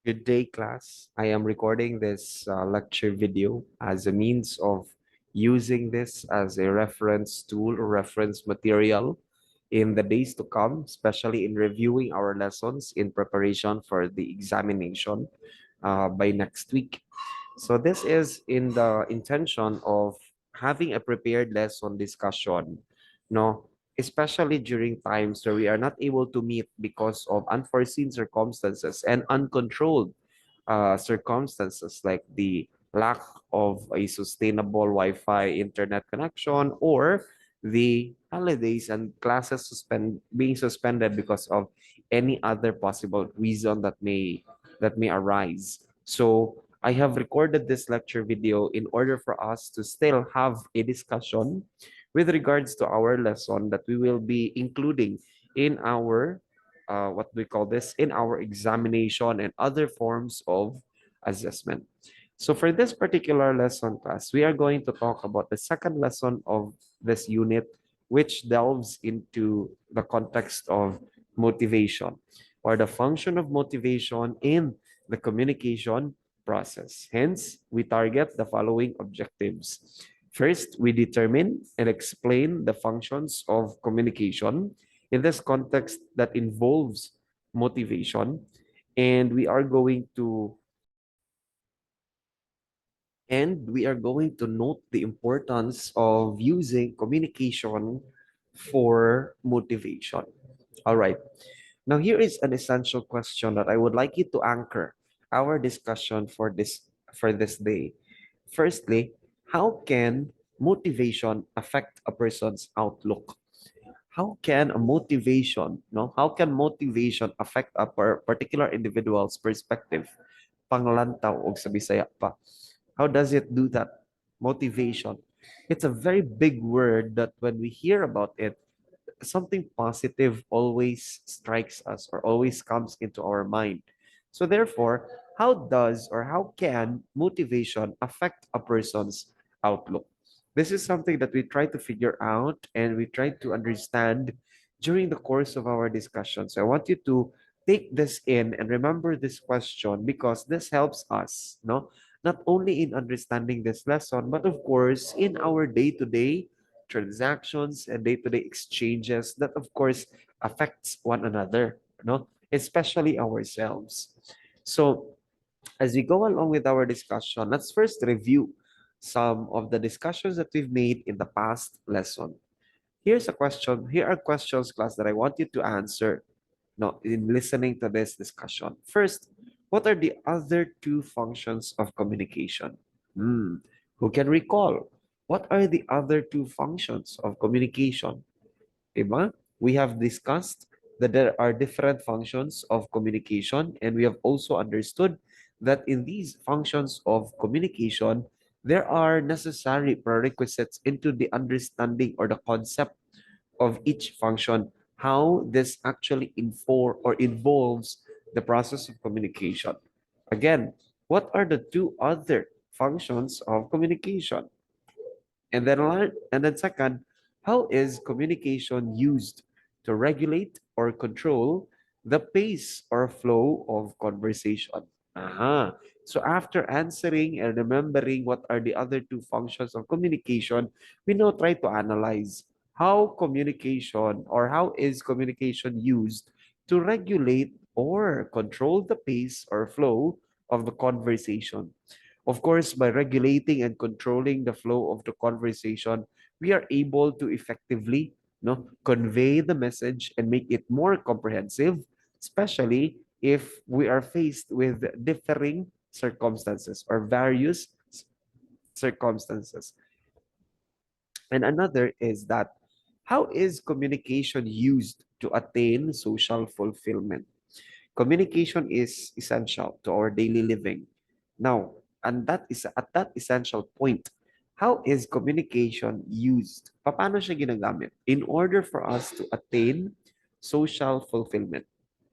Good day, class. I am recording this lecture video as a means of using this as a reference tool or reference material in the days to come, especially in reviewing our lessons in preparation for the examination by next week. So this is in the intention of having a prepared lesson discussion, no, especially during times where we are not able to meet because of unforeseen circumstances and uncontrolled circumstances like the lack of a sustainable Wi-Fi internet connection or the holidays and classes being suspended because of any other possible reason that may arise. So I have recorded this lecture video in order for us to still have a discussion with regards to our lesson that we will be including in our what we call this in our examination and other forms of assessment. So for this particular lesson class, we are going to talk about the second lesson of this unit, which delves into the context of motivation or the function of motivation in the communication process. Hence, we target the following objectives. First, we determine and explain the functions of communication in this context that involves motivation, and we are going to note the importance of using communication for motivation. All right. Now here is an essential question that I would like you to anchor our discussion for this day. Firstly, how can motivation affect a person's outlook? How can motivation affect a particular individual's perspective? Panglantaw og sa Bisaya pa. How does it do that? Motivation. It's a very big word that when we hear about it, something positive always strikes us or always comes into our mind. So therefore, how can motivation affect a person's outlook? This is something that we try to figure out and we try to understand during the course of our discussion. So I want you to take this in and remember this question because this helps us, no? Not only in understanding this lesson, but of course in our day-to-day transactions and day-to-day exchanges that of course affects one another, no, especially ourselves. So as we go along with our discussion, let's first review some of the discussions that we've made in the past lesson. Here are questions, class, that I want you to answer, no, in listening to this discussion. First, what are the other two functions of communication? Who can recall? What are the other two functions of communication? Diba? We have discussed that there are different functions of communication, and we have also understood that in these functions of communication, there are necessary prerequisites into the understanding or the concept of each function, how this actually involves the process of communication. Again, what are the two other functions of communication? And then second, how is communication used to regulate or control the pace or flow of conversation? So after answering and remembering what are the other two functions of communication, we now try to analyze how is communication used to regulate or control the pace or flow of the conversation. Of course, by regulating and controlling the flow of the conversation, we are able to effectively, convey the message and make it more comprehensive, especially if we are faced with differing circumstances or various circumstances. And another is that how is communication used to attain social fulfillment? Communication is essential to our daily living. Now, and that is at that essential point, how is communication used? Paano siya ginagamit in order for us to attain social fulfillment?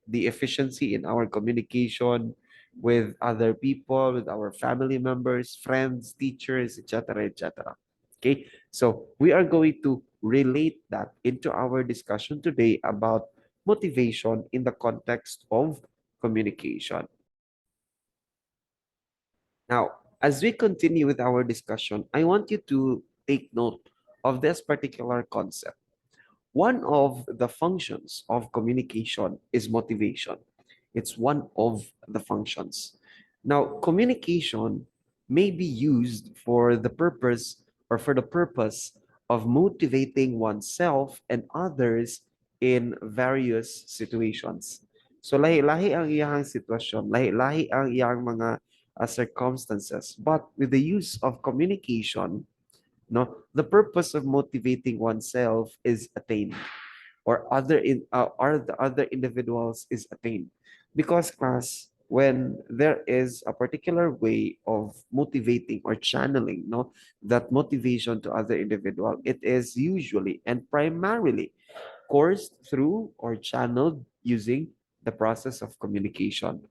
The efficiency in our communication with other people, with our family members, friends, teachers, etc., etc. Okay, so we are going to relate that into our discussion today about motivation in the context of communication. Now, as we continue with our discussion, I want you to take note of this particular concept. One of the functions of communication is motivation. It's one of the functions. Now, communication may be used for the purpose of motivating oneself and others in various situations. So lahi-lahi ang iyang sitwasyon, lahi-lahi ang iyang mga circumstances. But with the use of communication, no, the purpose of motivating oneself is attained, or the other individuals is attained, because class, when there is a particular way of motivating or channeling, no, that motivation to other individual, it is usually and primarily coursed through or channeled using the process of communication.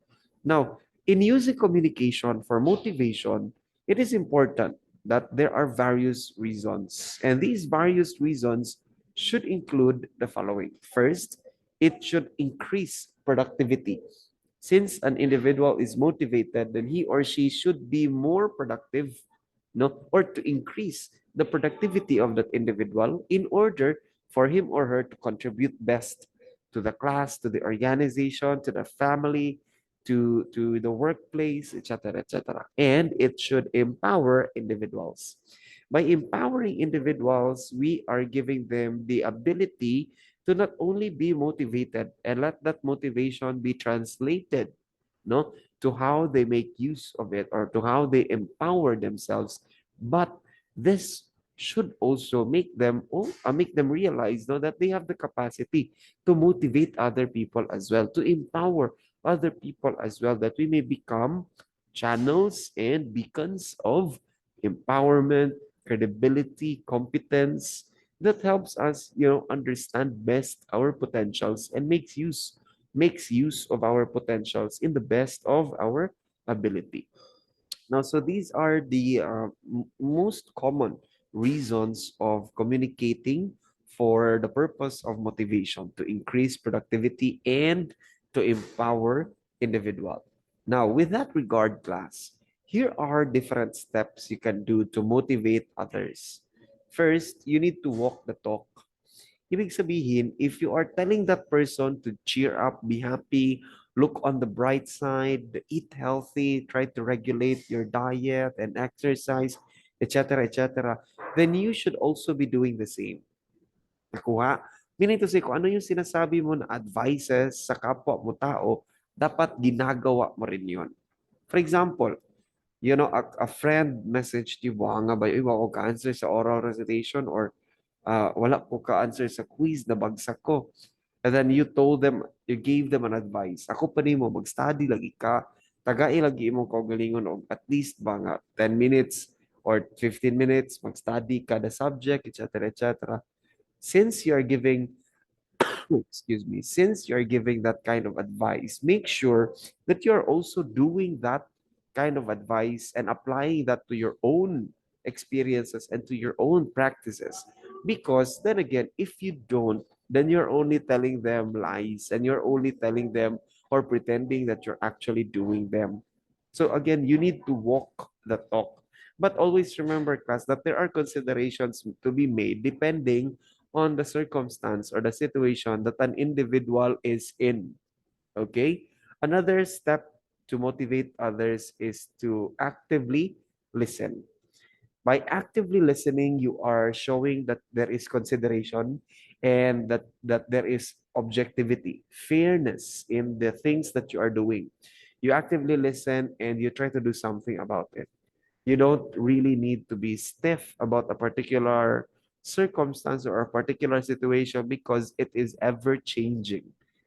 Now, in using communication for motivation, it is important that there are various reasons, and these various reasons should include the following. First, it should increase productivity. Since an individual is motivated, then he or she should be more productive, no, or to increase the productivity of that individual in order for him or her to contribute best to the class, to the organization, to the family, to the workplace, etc., etc. And it should empower individuals. By empowering individuals, we are giving them the ability to not only be motivated and let that motivation be translated, no, to how they make use of it or to how they empower themselves, but this should also make them realize, no, that they have the capacity to motivate other people as well, to empower other people as well, that we may become channels and beacons of empowerment, credibility, competence that helps us, understand best our potentials and makes use of our potentials in the best of our ability. Now, so these are the most common reasons of communicating for the purpose of motivation, to increase productivity and to empower individual. Now, with that regard, class, here are different steps you can do to motivate others. First, you need to walk the talk. Ibig sabihin, if you are telling that person to cheer up, be happy, look on the bright side, eat healthy, try to regulate your diet and exercise, etc., etc., then you should also be doing the same. Nakuha? Meaning to say, kung ano yung sinasabi mo na advices sa kapwa mo tao, dapat ginagawa mo rin yun. For example, a friend messaged you, nga ba, iwa ko ka-answer sa oral recitation, or wala ko ka-answer sa quiz na bagsak ko. And then you gave them an advice. Ako pa ni mo, mag-study lagi ka, tagai lagi mo kaugalingon og at least ba nga 10 minutes or 15 minutes, mag-study kada subject, etc., etc. Since you are giving excuse me, since you're giving that kind of advice, make sure that you're also doing that kind of advice and applying that to your own experiences and to your own practices. Because then again, if you don't, then you're only telling them lies and you're only telling them or pretending that you're actually doing them. So again, you need to walk the talk. But always remember, class, that there are considerations to be made depending on the circumstance or the situation that an individual is in. Okay? Another step to motivate others is to actively listen. By actively listening, you are showing that there is consideration and that there is objectivity, fairness in the things that you are doing. You actively listen and you try to do something about it. You don't really need to be stiff about a particular circumstance or a particular situation because it is ever changing.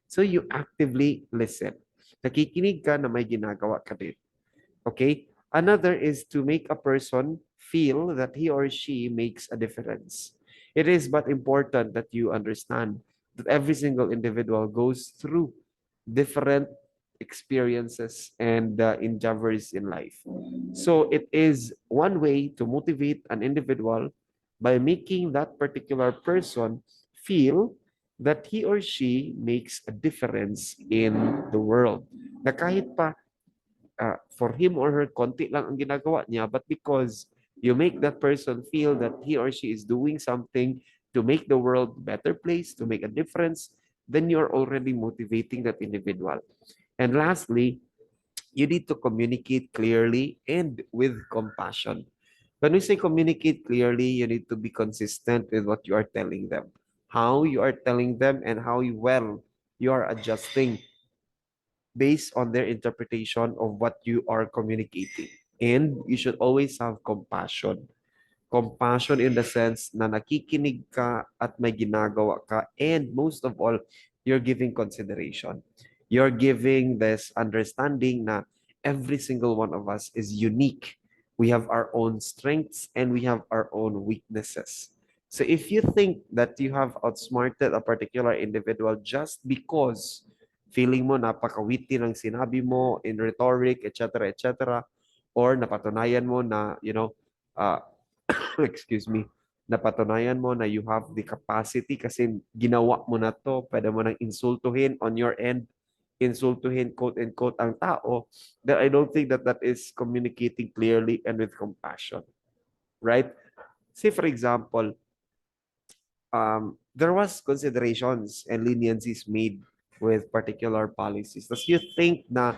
So you actively listen. Nakikinig ka na may ginagawa ka din. Okay? Another is to make a person feel that he or she makes a difference. It is but important that you understand that every single individual goes through different experiences and endeavors in life. So it is one way to motivate an individual by making that particular person feel that he or she makes a difference in the world. Na kahit pa for him or her, konti lang ang ginagawa niya, but because you make that person feel that he or she is doing something to make the world a better place, to make a difference, then you're already motivating that individual. And lastly, you need to communicate clearly and with compassion. When we say communicate clearly, you need to be consistent with what you are telling them, how you are telling them, and how well you are adjusting based on their interpretation of what you are communicating. And you should always have compassion. Compassion in the sense na nakikinig ka at may ginagawa ka, and most of all, you're giving consideration. You're giving this understanding na every single one of us is unique. We have our own strengths and we have our own weaknesses. So if you think that you have outsmarted a particular individual just because feeling mo napakawiti ng sinabi mo in rhetoric, etc., etc., or napatunayan mo na, uh, excuse me, napatunayan mo na you have the capacity kasi ginawa mo na to, pwede mo nang insultuhin on your end, insultuhin quote and quote ang tao, then I don't think that that is communicating clearly and with compassion, right? Say for example, there was considerations and leniencies made with particular policies. Does you think na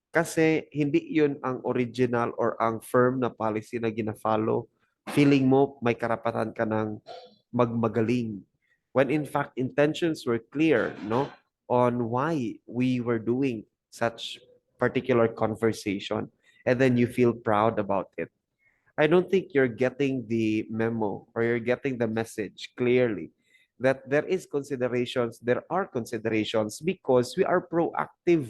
kasi hindi yun ang original or ang firm na policy na gina-follow, feeling mo may karapatan ka ng magmagaling. When in fact, intentions were clear, no? On why we were doing such particular conversation. And then you feel proud about it. I don't think you're getting the memo or you're getting the message clearly that there are considerations because we are proactive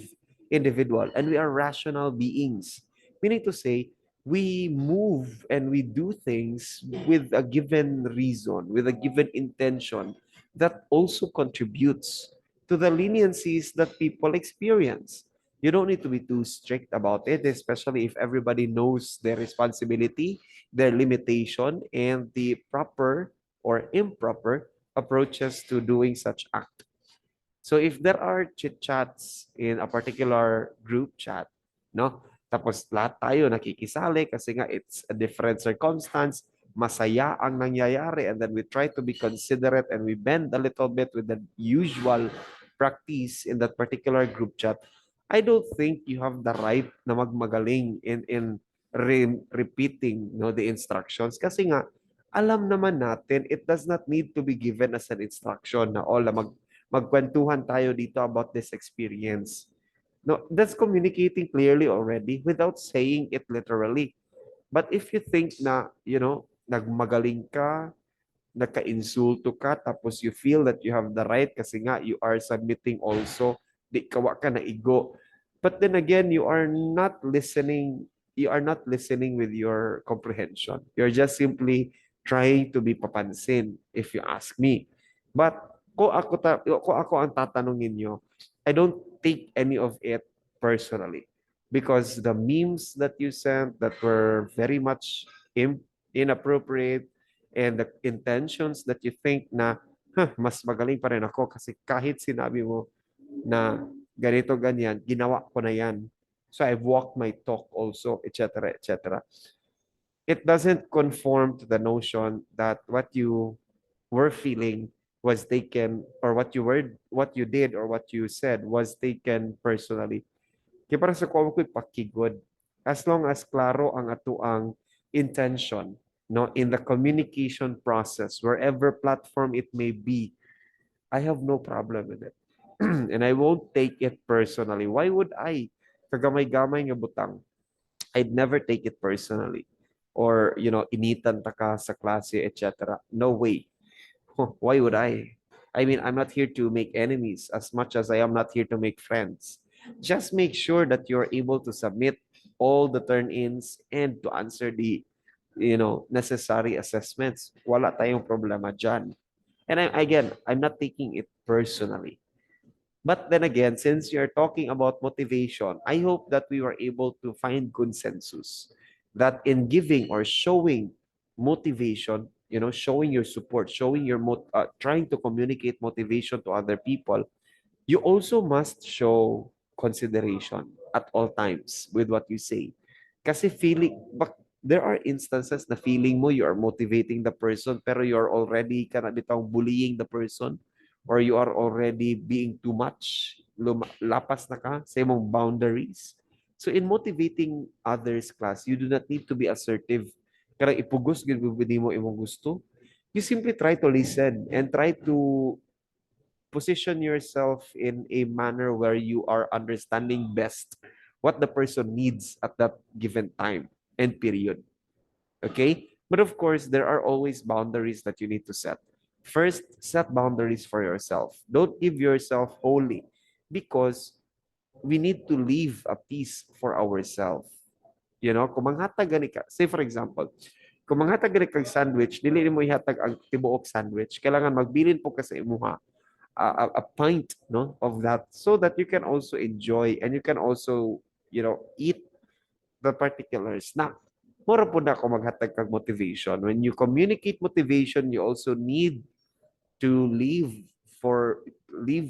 individual and we are rational beings. Meaning to say, we move and we do things with a given reason, with a given intention that also contributes to the leniencies that people experience. You don't need to be too strict about it, especially if everybody knows their responsibility, their limitation, and the proper or improper approaches to doing such act. So if there are chit chats in a particular group chat, no? Tapos lahat tayo nakikisali kasi nga it's a different circumstance, masaya ang nangyayari, and then we try to be considerate and we bend a little bit with the usual practice in that particular group chat. I don't think you have the right na magmagaling in repeating, no, the instructions kasi nga alam naman natin it does not need to be given as an instruction na all magkwentuhan tayo dito about this experience. No, that's communicating clearly already without saying it literally. But if you think na, nagmagaling ka, nagka-insulto ka, tapos you feel that you have the right kasi nga you are submitting also, di kawa ka na igo. But then again, you are not listening with your comprehension. You're just simply trying to be papansin, if you ask me. But kung ako ang tatanungin nyo, I don't take any of it personally because the memes that you sent that were very much inappropriate, and the intentions that you think na mas magaling pa rin ako kasi kahit sinabi mo na ganito ganyan, ginawa ko na yan. So I've walked my talk also, etc., etc. It doesn't conform to the notion that what you were feeling was taken, or what you did or what you said was taken personally. Kaya para sa ko pakigod, as long as klaro ang atuang intention, no, in the communication process, wherever platform it may be, I have no problem with it. And I won't take it personally. Why would I? Kagamay-gamay nga butang. I'd never take it personally. Or, initan ta ka sa klase, etc. No way. Why would I? I mean, I'm not here to make enemies as much as I am not here to make friends. Just make sure that you're able to submit all the turn-ins and to answer the, necessary assessments. Wala tayong problema dyan. And again, I'm not taking it personally. But then again, since you're talking about motivation, I hope that we were able to find consensus that in giving or showing motivation, showing your support, showing trying to communicate motivation to other people, you also must show consideration. at all times with what you say. Kasi but there are instances na feeling mo you are motivating the person pero you're already kana bitong bullying the person or you are already being too much. Lapas na ka sa imong boundaries. So in motivating others class, you do not need to be assertive. Karang ipugos gyud mo imong gusto. You simply try to listen and try to position yourself in a manner where you are understanding best what the person needs at that given time and period. Okay? But of course, there are always boundaries that you need to set. First, set boundaries for yourself. Don't give yourself wholly because we need to leave a piece for ourselves. You know, kung manghatag gani ka, say for example, kung manghatag gani kag sandwich, dili mo ihatag ang tibuok sandwich, kailangan magbilin po ka sa imuha a pint no of that so that you can also enjoy and you can also eat the particular snack. Mura po na ako maghatag kag motivation. When you communicate motivation, you also need to leave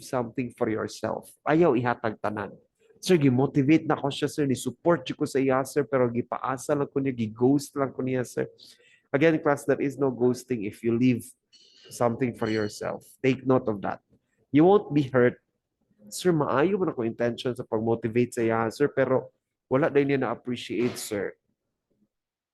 something for yourself. Ayaw ihatag tanan. Sir, gi-motivate na ko siya, sir. Ni-support ko sa iya, sir. Pero gipaasa lang ko niya, gi-ghost lang ko niya, sir. Again, class, there is no ghosting if you leave something for yourself. Take note of that. You won't be hurt. Sir, maayo man ako intention sa pag-motivate sa iya, sir. Pero wala din niya na-appreciate, sir.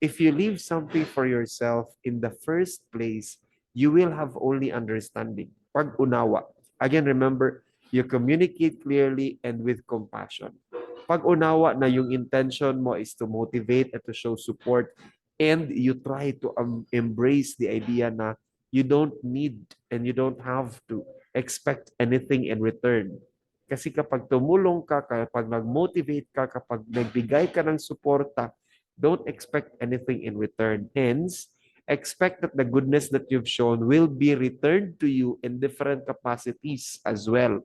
If you leave something for yourself in the first place, you will have only understanding. Pag-unawa. Again, remember, you communicate clearly and with compassion. Pag-unawa na yung intention mo is to motivate and to show support and you try to embrace the idea na you don't need and you don't have to expect anything in return. Kasi kapag tumulong ka, kapag nag-motivate ka, kapag nagbigay ka ng suporta, don't expect anything in return. Hence, expect that the goodness that you've shown will be returned to you in different capacities as well.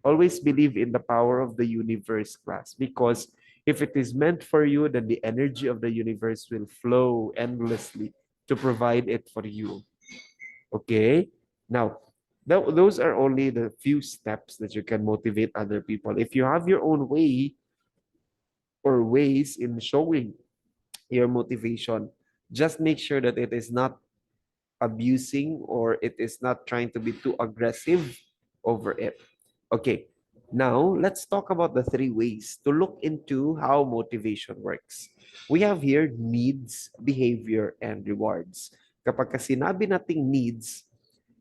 Always believe in the power of the universe, class, because if it is meant for you, then the energy of the universe will flow endlessly to provide it for you. Okay? Now, those are only the few steps that you can motivate other people. If you have your own way or ways in showing your motivation, just make sure that it is not abusing or it is not trying to be too aggressive over it. Okay, now let's talk about the three ways to look into how motivation works. We have here needs, behavior, and rewards. Kapag sinabi nating needs,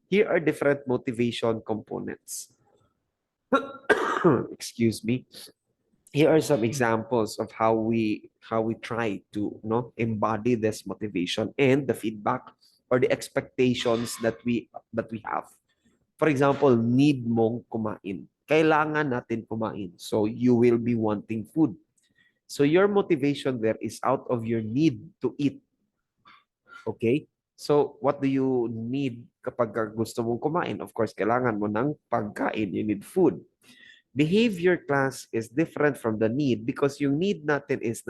here are different motivation components. Excuse me. Here are some examples of how we try to embody this motivation and the feedback or the expectations that we have. For example, need mong kumain. Kailangan natin kumain. So you will be wanting food. So your motivation there is out of your need to eat. Okay? So what do you need kapag gusto mong kumain? Of course, kailangan mo ng pagkain. You need food. Behavior class is different from the need because yung need natin is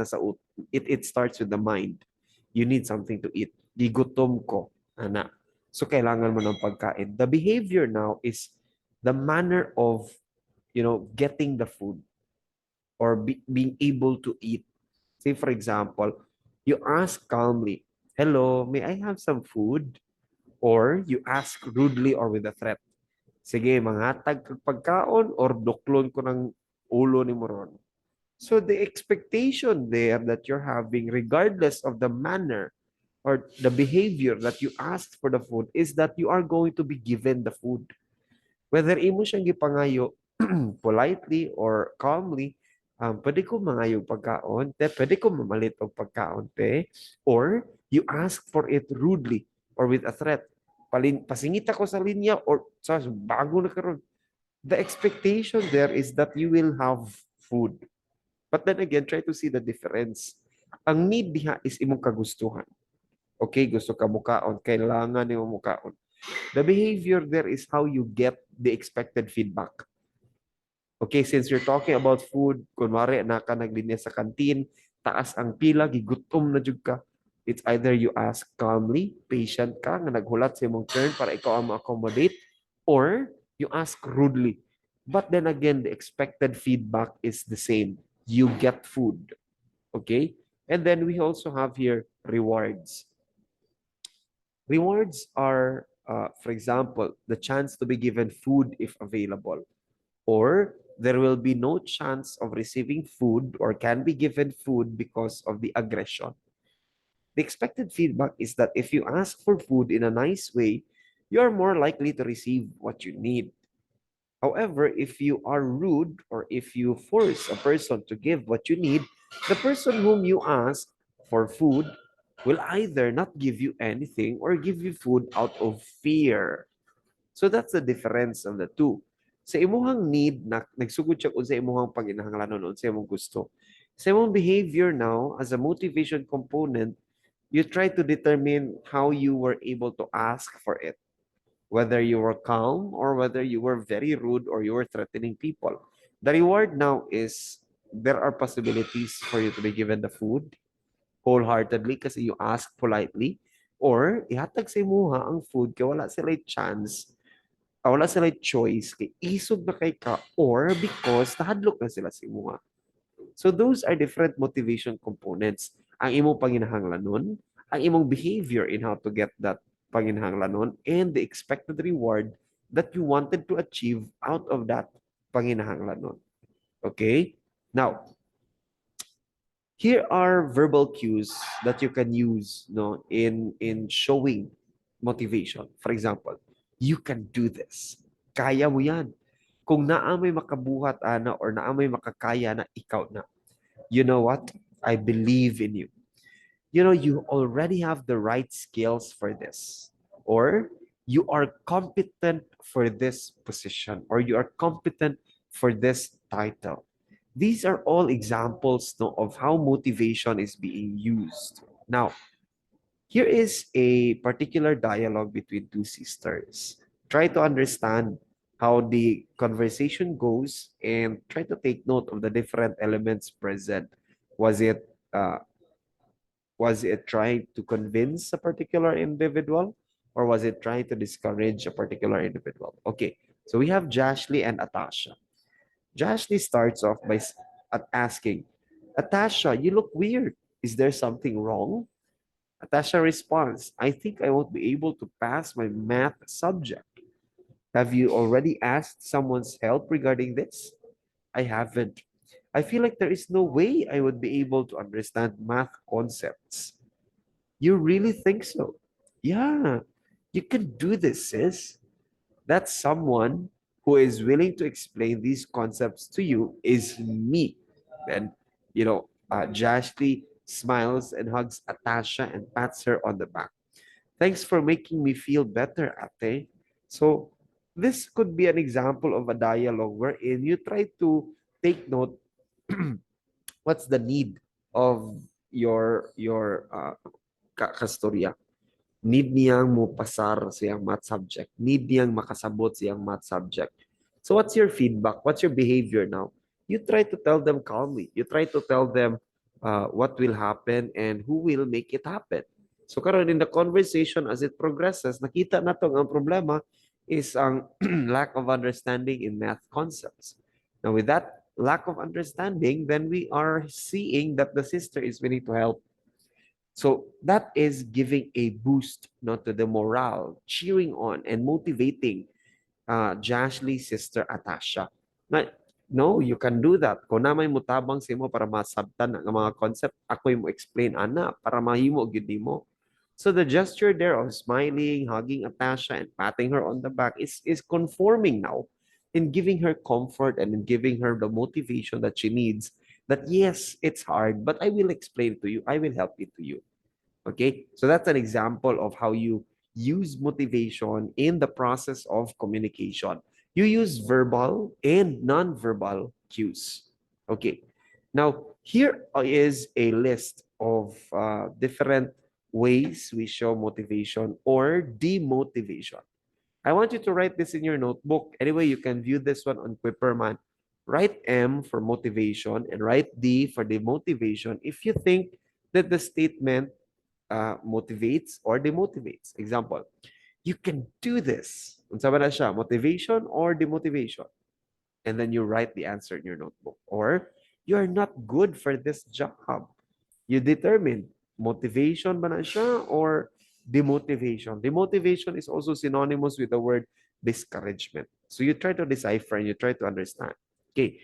it starts with the mind. You need something to eat. Gigutom ko, anak. So kailangan mo ng pagkain. The behavior now is the manner of getting the food or being able to eat. Say for example, you ask calmly, "Hello, may I have some food?" Or you ask rudely or with a threat. Sige, manghatag kag pagkaon or duklon ko ng ulo ni Moron. So the expectation there that you're having, regardless of the manner or the behavior that you asked for the food, is that you are going to be given the food. Whether imo siyang gipangayo politely or calmly, pwede ko mangayo pagkaon, pwede ko mamalit og pagkaon, or you ask for it rudely or with a threat. Pasingit ako sa linya or sa bago na karon. The expectation there is that you will have food. But then again, try to see the difference. Ang need diha is imong kagustuhan. Okay, gusto ka mukaon, kailangan nimo mukaon. The behavior there is how you get the expected feedback. Okay, since you're talking about food, kunwari naka naglinya sa kantin, taas ang pila, gigutom na jud ka. It's either you ask calmly, patient ka, nga naghulat sa imong turn para ikaw ang ma-accommodate, or you ask rudely. But then again, the expected feedback is the same. you get food. Okay? And then we also have here rewards. Rewards are, for example, the chance to be given food if available, or there will be no chance of receiving food or can be given food because of the aggression. The expected feedback is that if you ask for food in a nice way, you are more likely to receive what you need. However, if you are rude or if you force a person to give what you need, the person whom you ask for food will either not give you anything or give you food out of fear. So that's the difference of the two. Sa imuhang need, na nagsugod siya kung sa imuhang paginahanglanon, sa imong gusto. Sa imong behavior now, as a motivation component, you try to determine how you were able to ask for it, whether you were calm or whether you were very rude or you were threatening people. The reward now is there are possibilities for you to be given the food wholeheartedly kasi you ask politely, or ihatag sa imuha ang food kaya wala sila chance, wala sila choice kay isog na kay ka or because nahadlok na sila sa imuha. So those are different motivation components. Ang imong panginahanglanon, ang imong behavior in how to get that panginahanglanon, and the expected reward that you wanted to achieve out of that panginahanglanon. Okay? Now, here are verbal cues that you can use, no, in showing motivation. For example, you can do this. Kaya mo yan. Kung naamay makabuhat ana or naamay makakaya na, ikaw na. You know what? I believe in you. You know, you already have the right skills for this. Or you are competent for this position, or you are competent for this title. These are all examples, no, of how motivation is being used. Now, here is a particular dialogue between two sisters. Try to understand how the conversation goes and try to take note of the different elements present. Was it uh, was it trying to convince a particular individual, or was it trying to discourage a particular individual? Okay, so we have Jashly and Atasha. Jashly starts off by asking, Atasha, you look weird. Is there something wrong? Atasha responds, I think I won't be able to pass my math subject. Have you already asked someone's help regarding this? I haven't. I feel like there is no way I would be able to understand math concepts. You really think so? Yeah, you can do this, sis. That someone who is willing to explain these concepts to you is me. Then, Jashly smiles and hugs Atasha and pats her on the back. Thanks for making me feel better, ate. So, this could be an example of a dialogue wherein you try to take note what's the need of your kastorya. Need niyang mo pasar siyang math subject. Need niyang makasabot siyang math subject. So what's your feedback? What's your behavior now? You try to tell them calmly. You try to tell them what will happen and who will make it happen. So karon in the conversation as it progresses, nakita nato ang problema is ang lack of understanding in math concepts. Now with that lack of understanding, then we are seeing that the sister is willing to help. So that is giving a boost, not to the morale, cheering on and motivating Jashly's sister Atasha. Na, no, you can do that. Kung na may mutabang sa mo para masabtan ang mga concept, ako mo explain ana para mahimo gyud nimo. So the gesture there of smiling, hugging Atasha and patting her on the back is conforming now in giving her comfort and in giving her the motivation that she needs, that yes, it's hard, but I will explain to you. I will help it to you. Okay, so that's an example of how you use motivation in the process of communication. You use verbal and non-verbal cues. Okay, now here is a list of different ways we show motivation or demotivation. I want you to write this in your notebook. Anyway, you can view this one on Quipper, man. Write M for motivation and write D for demotivation if you think that the statement motivates or demotivates. Example, you can do this. Unsa ba na siya? Motivation or demotivation? And then you write the answer in your notebook. Or you're not good for this job. You determine motivation ba na siya or demotivation. Demotivation is also synonymous with the word discouragement. So you try to decipher and you try to understand. Okay,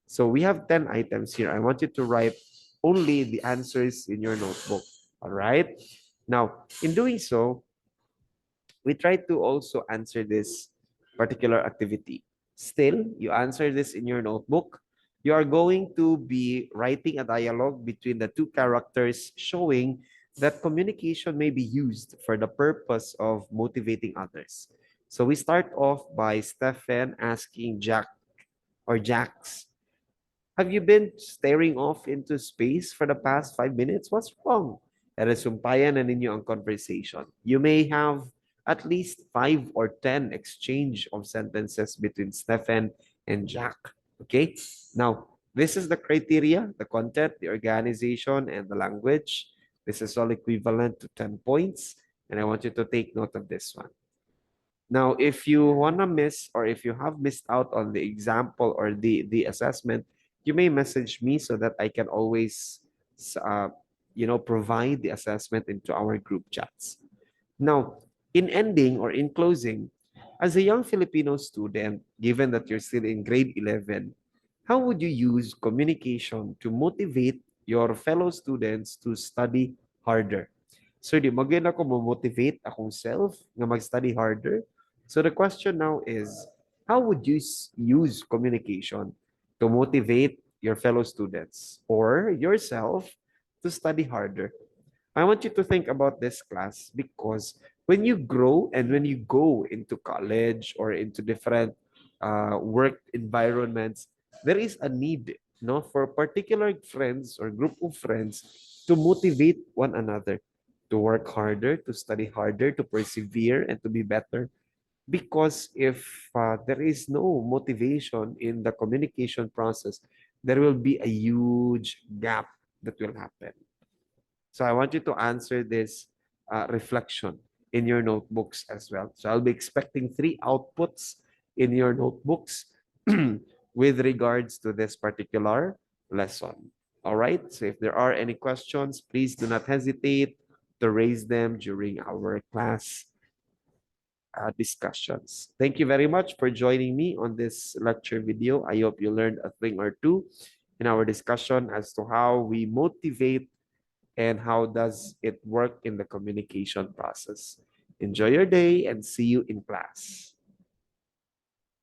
so we have 10 items here. I want you to write only the answers in your notebook. All right. Now, in doing so, we try to also answer this particular activity. Still, you answer this in your notebook. You are going to be writing a dialogue between the two characters showing that communication may be used for the purpose of motivating others. So we start off by Stephen asking Jack or Jax, have you been staring off into space for the past 5 minutes? What's wrong? Resumpayan na ninyo ang conversation. You may have at least 5 or 10 exchange of sentences between Stefan and Jack. Okay? Now, this is the criteria, the content, the organization, and the language. This is all equivalent to 10 points. And I want you to take note of this one. Now, if you want to miss or if you have missed out on the example or the assessment, you may message me so that I can always, provide the assessment into our group chats. Now, in ending or in closing, as a young Filipino student, given that you're still in grade 11, how would you use communication to motivate your fellow students to study harder? So, di magin ako mo-motivate akong self nga mag-study harder. So the question now is, how would you use communication to motivate your fellow students or yourself to study harder? I want you to think about this class because when you grow and when you go into college or into different work environments, there is a need, for particular friends or group of friends to motivate one another to work harder, to study harder, to persevere, and to be better. Because if there is no motivation in the communication process, there will be a huge gap that will happen. So I want you to answer this reflection in your notebooks as well. So I'll be expecting 3 outputs in your notebooks with regards to this particular lesson. All right. So if there are any questions, please do not hesitate to raise them during our class discussions. Thank you very much for joining me on this lecture video. I hope you learned a thing or two in our discussion as to how we motivate and how does it work in the communication process. Enjoy your day and see you in class.